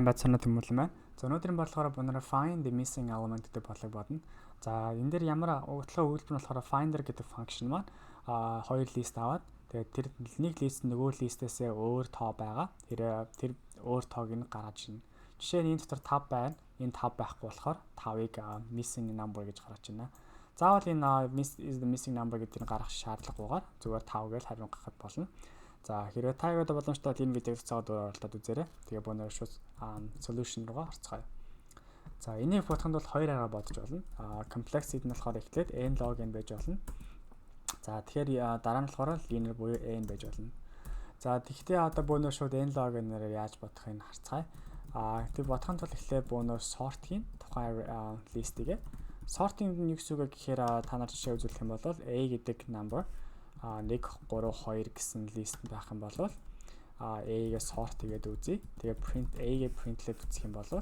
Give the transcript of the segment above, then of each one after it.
байцаана тэмүүлэн байна. За өнөөдрийн болохоор bunara find the missing element гэдэг бодлого бодно. За энэ дээр ямар утга өгүүлбэр нь болохоор finder гэдэг function маань хоёр лист аваад тэгээд тэр нэг лист нөгөө листээсээ өөр тоо байгаа. Тэр өөр тоог нь гаргаж ирнэ. Жишээ нь энэ дотор 5 байна. Энэ 5 байхгүй болохоор 5-ыг missing number гэж гаргаж ирнэ. Заавал энэ is the missing number гэдэг нь гаргах шаардлагагүйгээр зүгээр 5 гэж хариу гаргахад болно. За хэрвээ та яагаад боломжтой энэ видеог цаад оролдоод үзээрэй. Тэгээ bunara шууд solution руугаа орцгоё. За энийг бодоход бол хоёр аргаар бодож болно. Complexity нь болохоор эхлээд n log n байж болно. За тэгэхээр дараа нь болохоор linear буюу n байж болно. За тэгвэл одоо bunara шууд n log n-ээр яаж бодохыг харцгаая. Тэг бодоход бол эхлээд bunara sort хийн тухайн листийг. Sorting нь юу гэсэн үг гэхээр та нар жишээ үзүүлэх юм бол a гэдэг number 1 3 2 гэсэн лист байх юм бол a-гээ sort хийгээд үзье. Тэгээ print a-гээ printlээд үзэх юм бол 1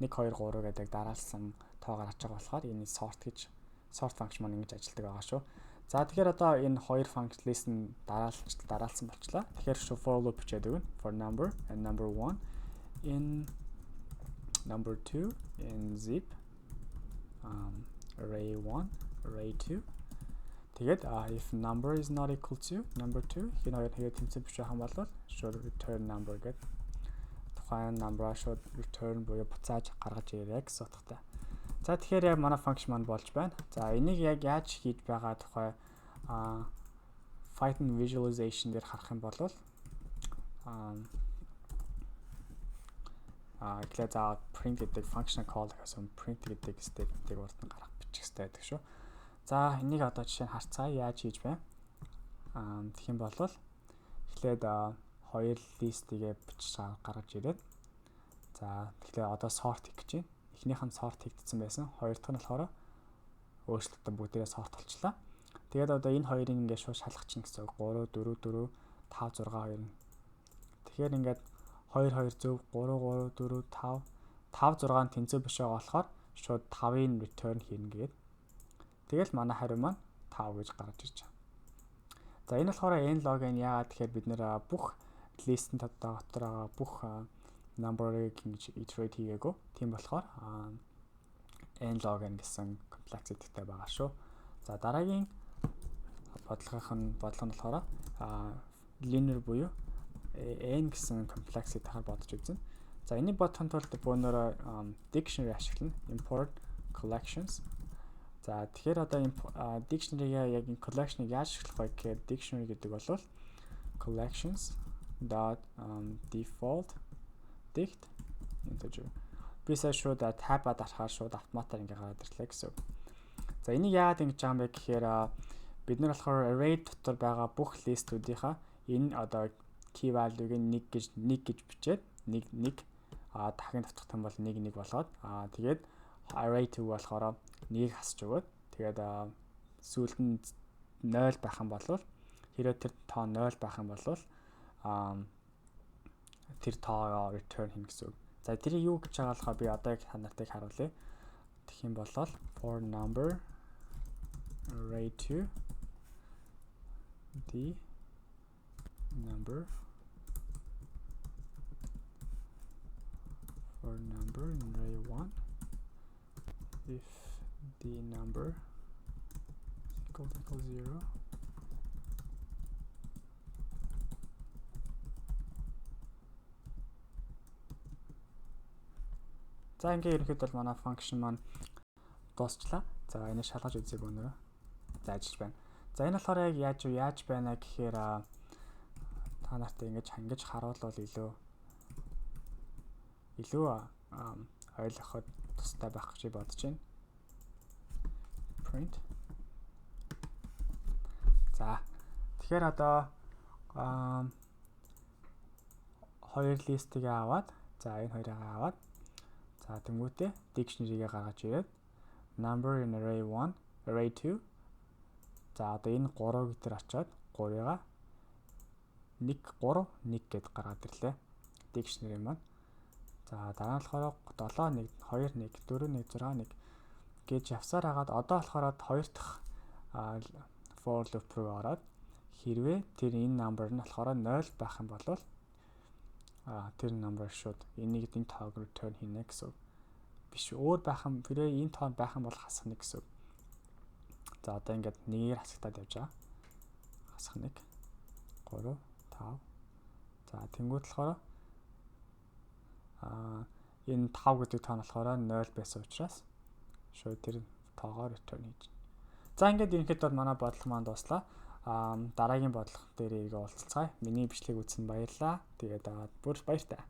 2 3 гэдэг дараалсан тоо гарч байгаа болохоор энэ sort function маань ингэж ажилладаг байгаа шүү. За тэгэхээр одоо энэ хоёр function list нь дараалсан болчлаа. Тэгэхээр for loop хийгээд өгнө. For number and number 1 in number 2 in zip array 1 array 2. Тэгээд if number is not equal to number 2 хин хоёр тэгээд тэмцэн биш байх юм бол should return number гэдэг тухайн number should return буюу буцааж гаргаж ирээ гэсэн утгатай. За тэгэхээр яг манай function маань болж байна. За энийг яг яаж хийж байгаа тухай Python visualization дээр харах юм бол эхлээд за print гэдэг function call гэсэн print гэдэг statement-ийг урд нь гаргах бичих хэрэгтэй байдаг шүү. За энийг одоо жишээ нь харцгаая яаж хийж байна. Тэгэх юм бол эхлээд хоёр листийгээ бичиж гаргаж ирээд за тэгэхээр одоо sort хийх гэж байна. Эхнийх нь sort хийгдсэн байсан. Хоёр дахь нь болохоор өөрчлөлтөд бүгдээрээ sort болчлаа. Тэгээд одоо энэ хоёрыг ингээд шууд шалгачихна гэсэн үг. 3 4 4 5 6 2. Тэгэхээр ингээд 2 2 зөв 3 3 4 5 6 нь тэнцүү биш байгаа болохоор шууд 5-ын return хийнэ гээд. Тэгэл манай хариу маань 5 гэж гарч ирж байгаа. За энэ болохоор n log n яагаад тэгэхээр бид нэр бүх листийн дотор байгаа бүх number-ыг ингэж iterate хийгээгүй. Тийм болохоор n log n гэсэн complexity-тэй байгаа шүү. За дараагийн бодлого нь болохоор linear буюу n гэсэн complexity-ээр бодож үзнэ. За энийг бодохын тулд bunara dictionary ашиглана. Import collections. За тэгэхээр одоо dictionary-г яг энэ collection-ыг яаж ашиглах вэ гэхээр dictionary гэдэг бол collections.default dict integer. Би сая шууд tab-аад арахаар шууд автоматар ингэ гараад ирлээ гэсэн үг. За энийг яагаад ингэж байгаа юм бэ гэхээр бид нар болохоор array дотор байгаа бүх листүүдийнхаа энэ одоо key value-г нэг гэж бичээд нэг дахин давтах юм бол 1 болгоод тэгээд array 2 болохоор 1-ийг хасч өгөөд тэгээд сүүлд нь 0 байх юм бол хэрэг тэр тоо 0 байх юм бол тэр тоо return хийнэ гэсэн үг. За тэрийг юу гэж байгаа болохоо би одоо яг танартыг харуулъя. Тэгэх юм бол for number array 2 the number for number in array 1 if the number is equal to 0 за ингээ ерөнхийдөө бол манай function маань дуусчлаа. За энэ шалгаж үзье өнөрөө. За ажиллаж байна. За энэ болохоор яг яаж байна гэхээр та нартай ингэж харуулвал илүү ойлгоход тустай байх гэж бодож байна. Print. За тэгэхээр одоо хоёр листийг аваад за энэ хоёрыг аваад за тэнгуүтээ dictionary-гээ гаргаж ирээд number in array 1 array 2 за одоо энэ 3 гэдэр очиод 3-ыг 1 3 1 гэд гаргаад ирлээ. Dictionary маань. За дараа нь болохоор 7 1 2 1 4 1 6 1 гэж явсаар хагаад одоо болохоор хоёр дахь for loop руу ороод хэрвээ тэр энэ number нь болохоор 0 байх юм бол тэр number шууд энийг энэ тоог return хийнэ гэсэн үг. Биш өөр байх юм хэрвээ энэ тоо байх юм бол хасах 1 гэсэн үг. За одоо ингээд нэгээр хасагтаад явж байгаа. Хасах 1 3 5. За тэнгуут болохоор энэ 5 гэдэг тоо нь болохоор 0 байсан учраас шууд тэр тоогоор return хийж. За ингээд ерөнхийдөө манай бодлого маань дуслаа. Дараагийн бодлого дээр ийг уулзцгаая. Миний бичлэгийг үзсэн баярлалаа. Тэгээд бүр баяртай.